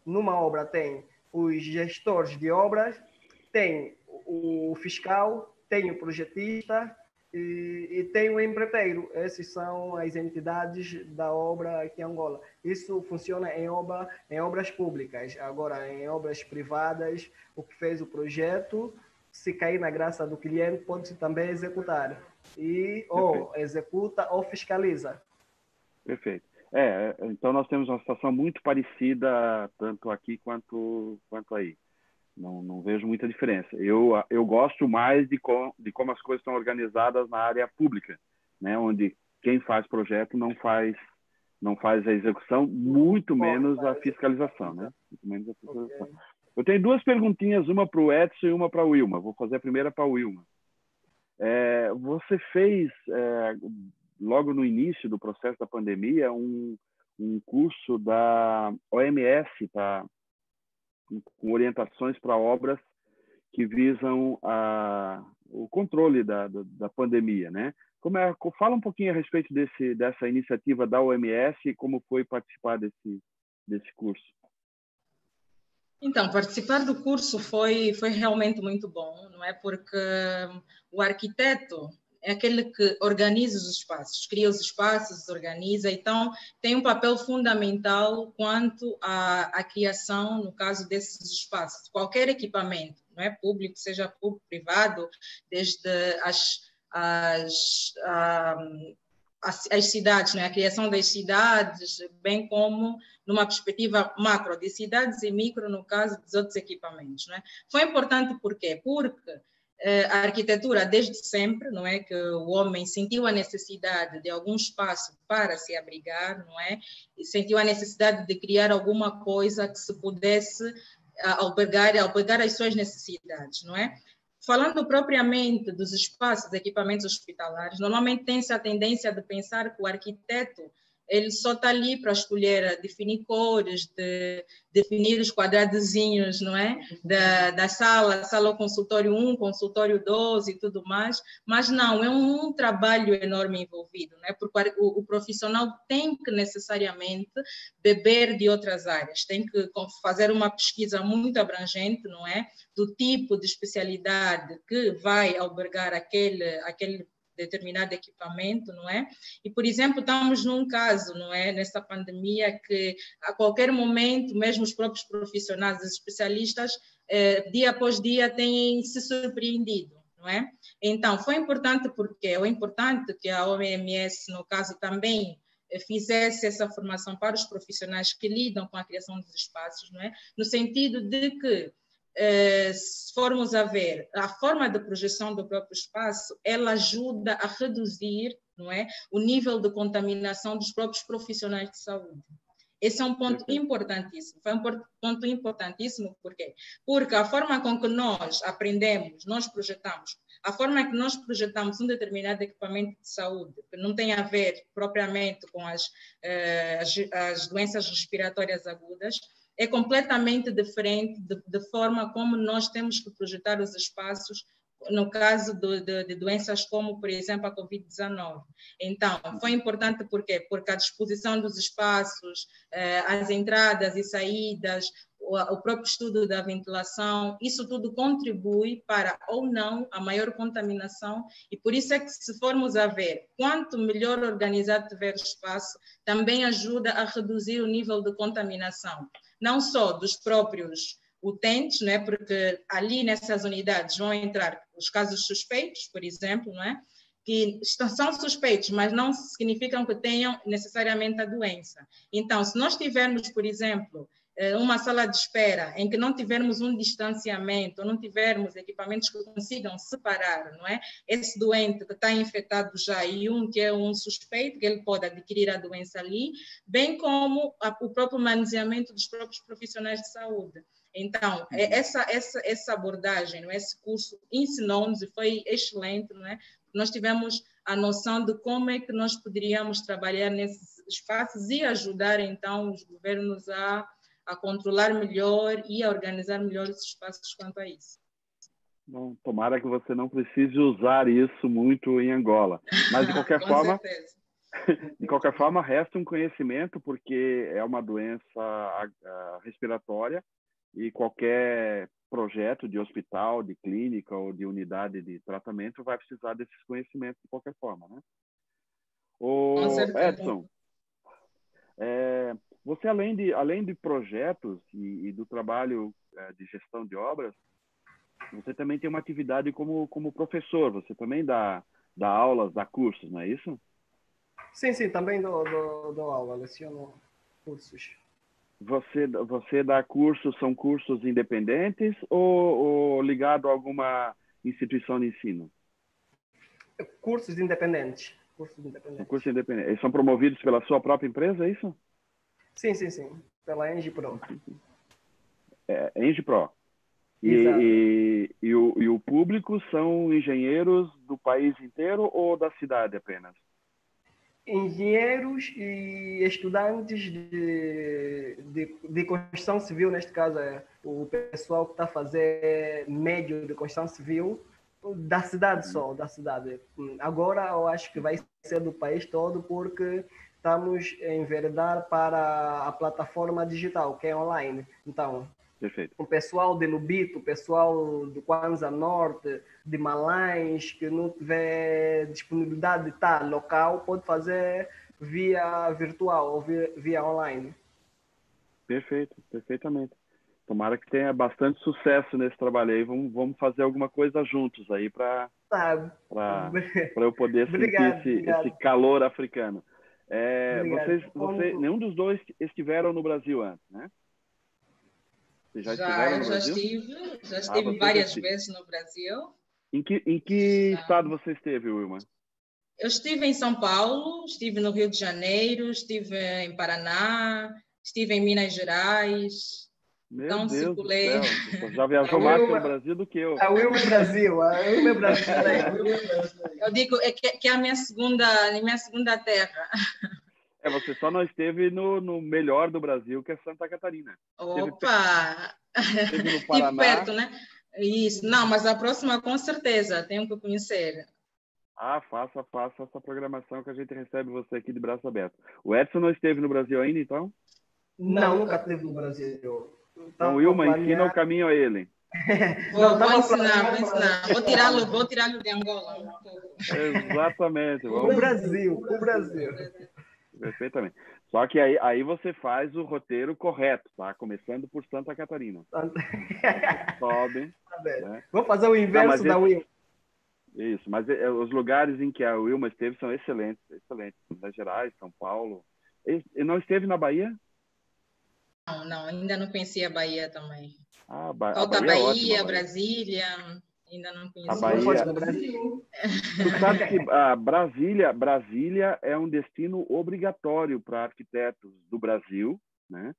numa obra tem os gestores de obras, tem o fiscal, tem o projetista e tem o empreiteiro. Essas são as entidades da obra aqui em Angola. Isso funciona em obras públicas. Agora, em obras privadas, o que fez o projeto, se cair na graça do cliente, pode-se também executar. Ou executa ou fiscaliza. Perfeito. Então nós temos uma situação muito parecida, tanto aqui quanto aí. Não vejo muita diferença. Eu gosto mais de como as coisas estão organizadas na área pública, né? Onde quem faz projeto não faz a execução, muito menos a fiscalização, né? Muito menos a fiscalização. Okay. Eu tenho duas perguntinhas, uma para o Edson e uma para a Wilma. Vou fazer a primeira para a Wilma. Você fez, logo no início do processo da pandemia, um curso da OMS, tá? Com orientações para obras que visam o controle da pandemia, né? Fala um pouquinho a respeito dessa iniciativa da OMS e como foi participar desse curso. Então, participar do curso foi realmente muito bom, não é? Porque o arquiteto é aquele que organiza os espaços, cria os espaços, organiza, então tem um papel fundamental quanto à criação, no caso desses espaços, qualquer equipamento, não é público, seja público, privado, desde as cidades, né? A criação das cidades, bem como numa perspectiva macro de cidades e micro, no caso dos outros equipamentos. Não é? Foi importante por quê? Porque a arquitetura, desde sempre, não é, que o homem sentiu a necessidade de algum espaço para se abrigar, não é? E sentiu a necessidade de criar alguma coisa que se pudesse albergar as suas necessidades, não é? Falando propriamente dos espaços, de equipamentos hospitalares, normalmente tem-se a tendência de pensar que o arquiteto ele só está ali para escolher, definir cores, definir os quadradozinhos, não é? Da sala consultório 1, consultório 2 e tudo mais, mas não, é um trabalho enorme envolvido, não é? Porque o profissional tem que necessariamente beber de outras áreas, tem que fazer uma pesquisa muito abrangente, não é? Do tipo de especialidade que vai albergar aquele determinado equipamento, não é? E, por exemplo, estamos num caso, não é? Nessa pandemia que a qualquer momento, mesmo os próprios profissionais, os especialistas, dia após dia têm se surpreendido, não é? Então, foi importante porque é importante que a OMS, no caso, também fizesse essa formação para os profissionais que lidam com a criação dos espaços, não é? No sentido de que se formos a ver a forma de projeção do próprio espaço, ela ajuda a reduzir, não é, o nível de contaminação dos próprios profissionais de saúde. Esse é um ponto importantíssimo. Foi um ponto importantíssimo, por quê? Porque a forma com que nós aprendemos, nós projetamos, a forma que nós projetamos um determinado equipamento de saúde, que não tem a ver propriamente com as doenças respiratórias agudas, é completamente diferente de forma como nós temos que projetar os espaços no caso de doenças como, por exemplo, a Covid-19. Então, foi importante por quê? Porque a disposição dos espaços, as entradas e saídas, o próprio estudo da ventilação, isso tudo contribui para ou não a maior contaminação, e por isso é que, se formos a ver, quanto melhor organizado tiver o espaço, também ajuda a reduzir o nível de contaminação, não só dos próprios utentes, né? Porque ali nessas unidades vão entrar os casos suspeitos, por exemplo, né? Que são suspeitos, mas não significam que tenham necessariamente a doença. Então, se nós tivermos, por exemplo, uma sala de espera em que não tivermos um distanciamento, não tivermos equipamentos que consigam separar, não é? Esse doente que está infectado já e que é um suspeito, que ele pode adquirir a doença ali, bem como o próprio manuseamento dos próprios profissionais de saúde. Então, essa abordagem, não é? Esse curso ensinou-nos e foi excelente, não é? Nós tivemos a noção de como é que nós poderíamos trabalhar nesses espaços e ajudar, então, os governos a controlar melhor e a organizar melhor os espaços quanto a isso. Bom, tomara que você não precise usar isso muito em Angola. Mas, de qualquer forma, de qualquer forma, resta um conhecimento, porque é uma doença respiratória e qualquer projeto de hospital, de clínica ou de unidade de tratamento vai precisar desses conhecimentos de qualquer forma, né? Com certeza. Edson, você, além de projetos e do trabalho de gestão de obras, você também tem uma atividade como professor. Você também dá aulas, dá cursos, não é isso? Sim, também dou aula, leciono cursos. Você dá cursos, são cursos independentes ou ligado a alguma instituição de ensino? Cursos independentes. São cursos independentes. Eles são promovidos pela sua própria empresa, é isso? Sim. Pela ENGIPRO. ENGIPRO. E o público são engenheiros do país inteiro ou da cidade apenas? Engenheiros e estudantes de construção civil, neste caso é o pessoal que está a fazer médio de construção civil da cidade só, da cidade. Agora eu acho que vai ser do país todo, porque estamos a enveredar para a plataforma digital, que é online. Então, perfeito. O pessoal de Lubito, o pessoal do Kwanza Norte, de Malães, que não tiver disponibilidade de estar local, pode fazer via virtual ou via online. Perfeito, perfeitamente. Tomara que tenha bastante sucesso nesse trabalho aí. Vamos fazer alguma coisa juntos aí para eu poder sentir esse calor africano. Nenhum dos dois estiveram no Brasil antes, né? Já estive várias vezes no Brasil. Em que estado você esteve, Wilma? Eu estive em São Paulo, estive no Rio de Janeiro, estive em Paraná, estive em Minas Gerais. Meu Deus circulei. Do céu. Você já viajou mais pelo Brasil do que eu. A Wilma Brasil, Eu digo que é a minha segunda terra. Você só não esteve no melhor do Brasil, que é Santa Catarina. Opa! Esteve no Paraná. Perto, né? Isso. Não, mas a próxima, com certeza, tenho que conhecer. Faça essa programação que a gente recebe você aqui de braço aberto. O Edson não esteve no Brasil ainda, então? Não, nunca esteve no Brasil. Então, Wilma, ensina o caminho a ele. Vou ensinar. Vou tirá-lo de Angola um pouco. Exatamente. O Brasil. Perfeitamente. Só que aí você faz o roteiro correto, tá? Começando por Santa Catarina. Sobe. Né? Vou fazer o inverso da Wilma. Isso, mas os lugares em que a Wilma esteve são excelentes. Minas Gerais, São Paulo. E não esteve na Bahia? Não, ainda não conhecia a Bahia também. Falta a Bahia, Brasília, ainda não conhecia. A Bahia. Tu sabe que Brasília é um destino obrigatório para arquitetos do Brasil, né?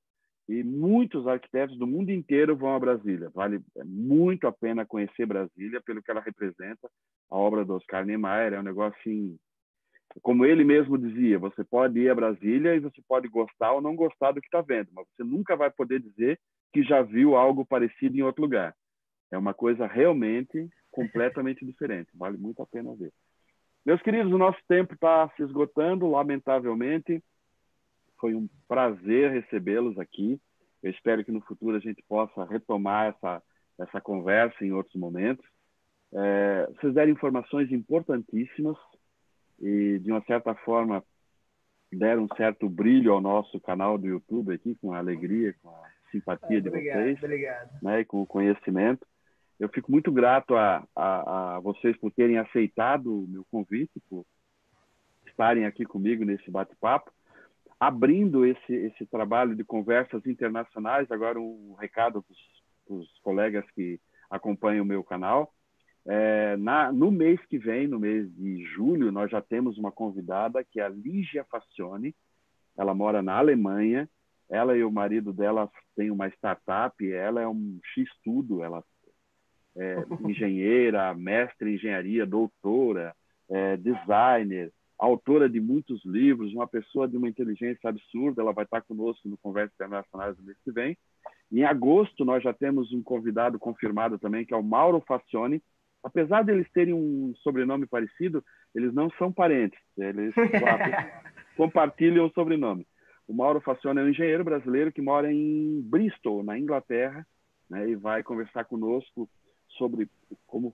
E muitos arquitetos do mundo inteiro vão a Brasília. Vale muito a pena conhecer Brasília pelo que ela representa. A obra do Oscar Niemeyer é um negócio assim, como ele mesmo dizia, você pode ir a Brasília e você pode gostar ou não gostar do que está vendo, mas você nunca vai poder dizer que já viu algo parecido em outro lugar. É uma coisa realmente completamente diferente. Vale muito a pena ver. Meus queridos, o nosso tempo está se esgotando, lamentavelmente. Foi um prazer recebê-los aqui. Eu espero que no futuro a gente possa retomar essa conversa em outros momentos. Vocês deram informações importantíssimas e, de uma certa forma, deram um certo brilho ao nosso canal do YouTube aqui, com a alegria, com a simpatia de vocês, né, e com o conhecimento. Eu fico muito grato a vocês por terem aceitado o meu convite, por estarem aqui comigo nesse bate-papo, abrindo esse trabalho de conversas internacionais. Agora um recado para os colegas que acompanham o meu canal. No mês que vem, no mês de julho, nós já temos uma convidada, que é a Lígia Facione. Ela mora na Alemanha. Ela e o marido dela têm uma startup. Ela é um X-tudo. Ela é engenheira, mestre em engenharia, doutora, designer, autora de muitos livros, uma pessoa de uma inteligência absurda. Ela vai estar conosco no Conversas Internacionais do mês que vem. Em agosto, nós já temos um convidado confirmado também, que é o Mauro Facione. Apesar de eles terem um sobrenome parecido, eles não são parentes. Eles compartilham o sobrenome. O Mauro Facione é um engenheiro brasileiro que mora em Bristol, na Inglaterra, né, e vai conversar conosco sobre como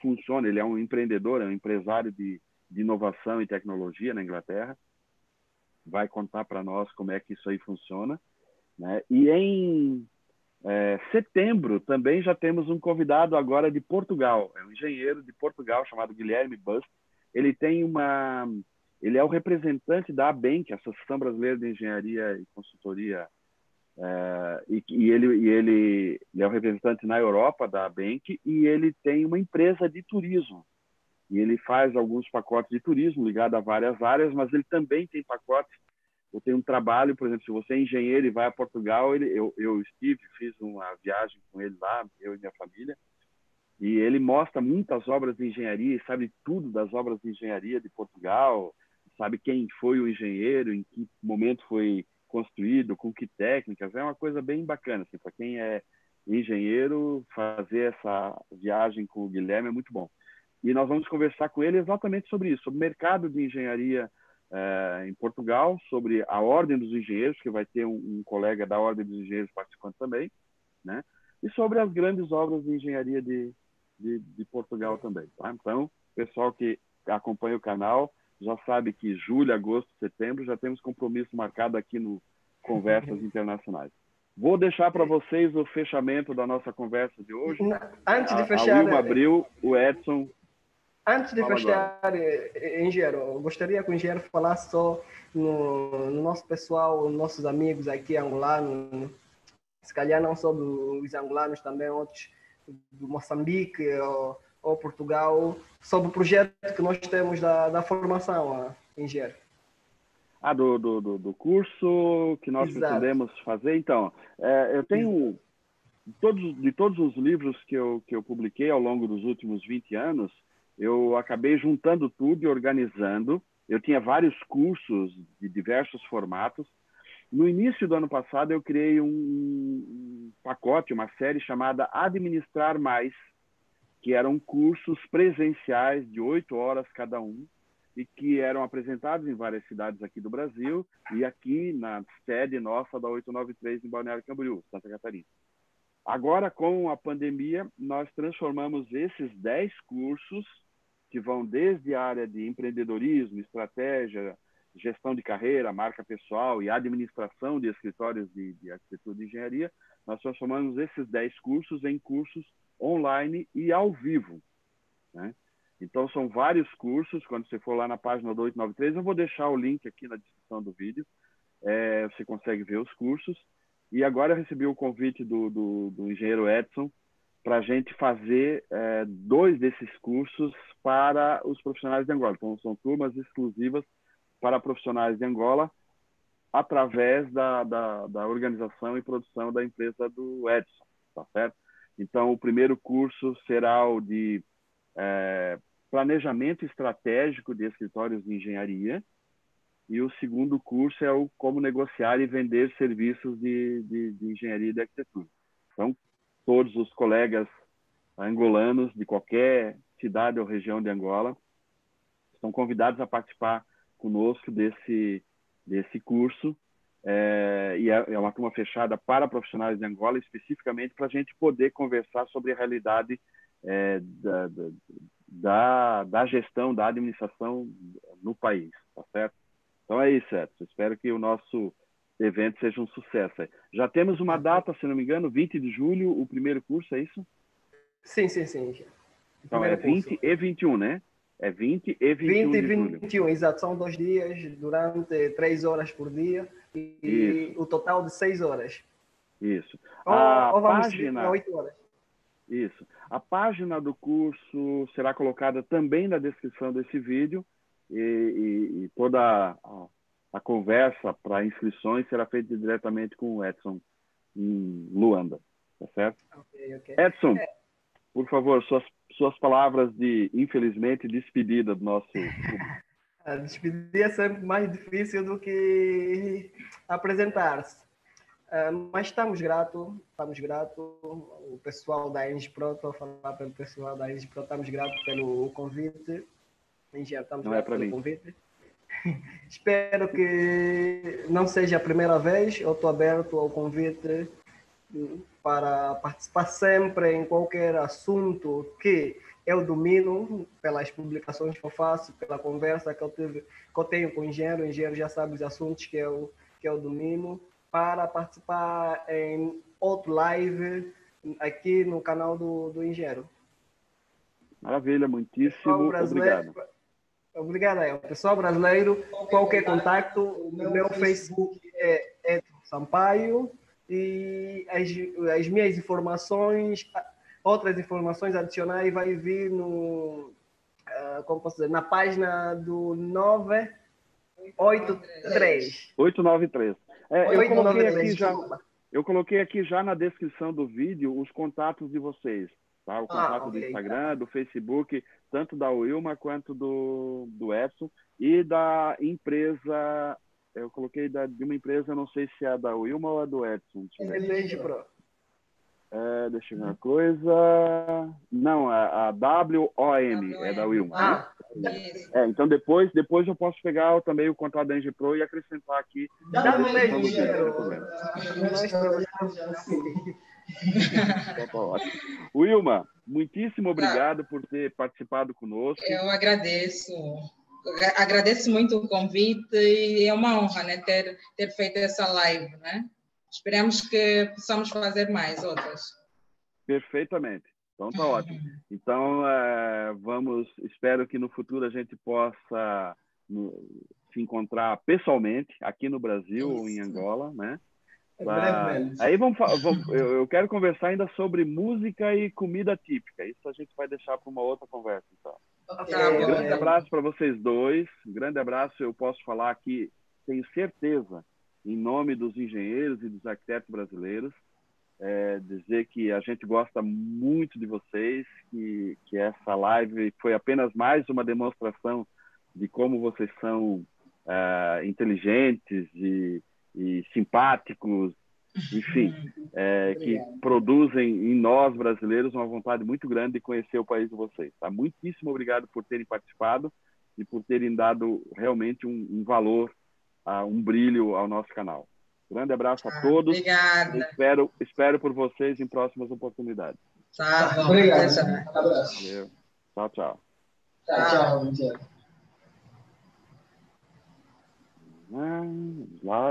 funciona. Ele é um empreendedor, é um empresário de inovação e tecnologia na Inglaterra. Vai contar para nós como é que isso aí funciona, né? E em setembro também já temos um convidado agora de Portugal. É um engenheiro de Portugal chamado Guilherme Bust. Ele é o representante da ABENC, Associação Brasileira de Engenharia e Consultoria, e ele é o representante na Europa da ABENC, e ele tem uma empresa de turismo. E ele faz alguns pacotes de turismo ligados a várias áreas, mas ele também tem pacotes. Eu tenho um trabalho, por exemplo, se você é engenheiro e vai a Portugal, eu fiz uma viagem com ele lá, eu e minha família, e ele mostra muitas obras de engenharia, sabe tudo das obras de engenharia de Portugal, sabe quem foi o engenheiro, em que momento foi construído, com que técnicas. É uma coisa bem bacana, assim, para quem é engenheiro, fazer essa viagem com o Guilherme é muito bom. E nós vamos conversar com ele exatamente sobre isso, sobre o mercado de engenharia em Portugal, sobre a Ordem dos Engenheiros, que vai ter um colega da Ordem dos Engenheiros participando também, né? E sobre as grandes obras de engenharia de Portugal também, tá? Então, pessoal que acompanha o canal já sabe que julho, agosto, setembro já temos compromisso marcado aqui no Conversas Internacionais. Vou deixar para vocês o fechamento da nossa conversa de hoje. Antes de fechar, a Wilma abriu, o Edson. Antes de fechar, engenheiro, eu gostaria que o engenheiro falasse só no nosso pessoal, nossos amigos aqui angolanos, se calhar não só dos angolanos, também outros do Moçambique ou Portugal, sobre o projeto que nós temos da formação, engenheiro. Do curso que nós pretendemos fazer. Então, eu tenho de todos os livros que eu publiquei ao longo dos últimos 20 anos, eu acabei juntando tudo e organizando. Eu tinha vários cursos de diversos formatos. No início do ano passado, eu criei um pacote, uma série chamada Administrar Mais, que eram cursos presenciais de 8 horas cada um, e que eram apresentados em várias cidades aqui do Brasil e aqui na sede nossa da 893 em Balneário Camboriú, Santa Catarina. Agora, com a pandemia, nós transformamos esses 10 cursos, que vão desde a área de empreendedorismo, estratégia, gestão de carreira, marca pessoal e administração de escritórios de arquitetura e engenharia, nós transformamos esses 10 cursos em cursos online e ao vivo, né? Então, são vários cursos. Quando você for lá na página do 893, eu vou deixar o link aqui na descrição do vídeo. Você consegue ver os cursos. E agora eu recebi o convite do engenheiro Edson para a gente fazer 2 desses cursos para os profissionais de Angola. Então, são turmas exclusivas para profissionais de Angola, através da organização e produção da empresa do Edson, tá certo? Então, o primeiro curso será o de planejamento estratégico de escritórios de engenharia, e o segundo curso é o como negociar e vender serviços de engenharia e de arquitetura. Então, todos os colegas angolanos de qualquer cidade ou região de Angola estão convidados a participar conosco desse curso. E é uma turma fechada para profissionais de Angola, especificamente para a gente poder conversar sobre a realidade da gestão, da administração no país, tá certo? Então é isso, Edson. Espero que o nosso evento seja um sucesso. Já temos uma data, se não me engano, 20 de julho, o primeiro curso, é isso? Sim, sim, sim. Então é 20 e 21, né? É 20 e 21 20 e de julho. 21, exato. São 2 dias, durante 3 horas por dia, e o total de 6 horas. Isso. Ou vamos página... 8 horas. Isso. A página do curso será colocada também na descrição desse vídeo, e toda a conversa para inscrições será feita diretamente com o Edson em Luanda, tá certo? Okay. Edson, por favor, suas palavras de, infelizmente, despedida do nosso público. A despedir é sempre mais difícil do que apresentar-se. Mas estamos gratos, o pessoal da Engispro, estou a falar pelo pessoal da Engispro, estamos gratos pelo convite. Estamos gratos pelo convite. Espero que não seja a primeira vez. Eu estou aberto ao convite para participar sempre em qualquer assunto que eu domino, pelas publicações que eu faço, pela conversa que eu tenho com o engenheiro já sabe os assuntos que eu domino, para participar em outro live aqui no canal do engenheiro. Maravilha, muitíssimo obrigado. Obrigado, aí. Pessoal brasileiro, qualquer contato, o meu Facebook é Edson Sampaio, e as minhas informações, outras informações adicionais vai vir no, como posso dizer, na página do 983. 893. Eu coloquei aqui já na descrição do vídeo os contatos de vocês. Tá? O contato do Instagram, do Facebook, tanto da Wilma quanto do Edson, e da empresa, eu coloquei de uma empresa, não sei se é da Wilma ou é do Edson. Deixa eu ver uma coisa. Não, a WOM é da Wilma. Né? Então depois eu posso pegar também o contato da Engipro e acrescentar aqui. Dá no mesmo, Wilma, muitíssimo obrigado por ter participado conosco. Eu agradeço muito o convite, e é uma honra, né, ter feito essa live, né? Esperamos que possamos fazer mais outras. Perfeitamente. Então tá ótimo. Então espero que no futuro a gente possa se encontrar pessoalmente aqui no Brasil ou em Angola, né? Aí eu quero conversar ainda sobre música e comida típica. Isso a gente vai deixar para uma outra conversa, então. Um grande abraço para vocês dois. Um grande abraço. Eu posso falar aqui, tenho certeza, em nome dos engenheiros e dos arquitetos brasileiros, dizer que a gente gosta muito de vocês, que essa live foi apenas mais uma demonstração de como vocês são inteligentes e simpáticos, enfim, que produzem em nós, brasileiros, uma vontade muito grande de conhecer o país de vocês. Tá? Muitíssimo obrigado por terem participado e por terem dado realmente um valor, um brilho ao nosso canal. Grande abraço a todos. Obrigada. Espero por vocês em próximas oportunidades. Tá bom. Obrigado. Abraço. Valeu. Tchau. Tchau.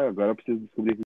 Agora eu preciso descobrir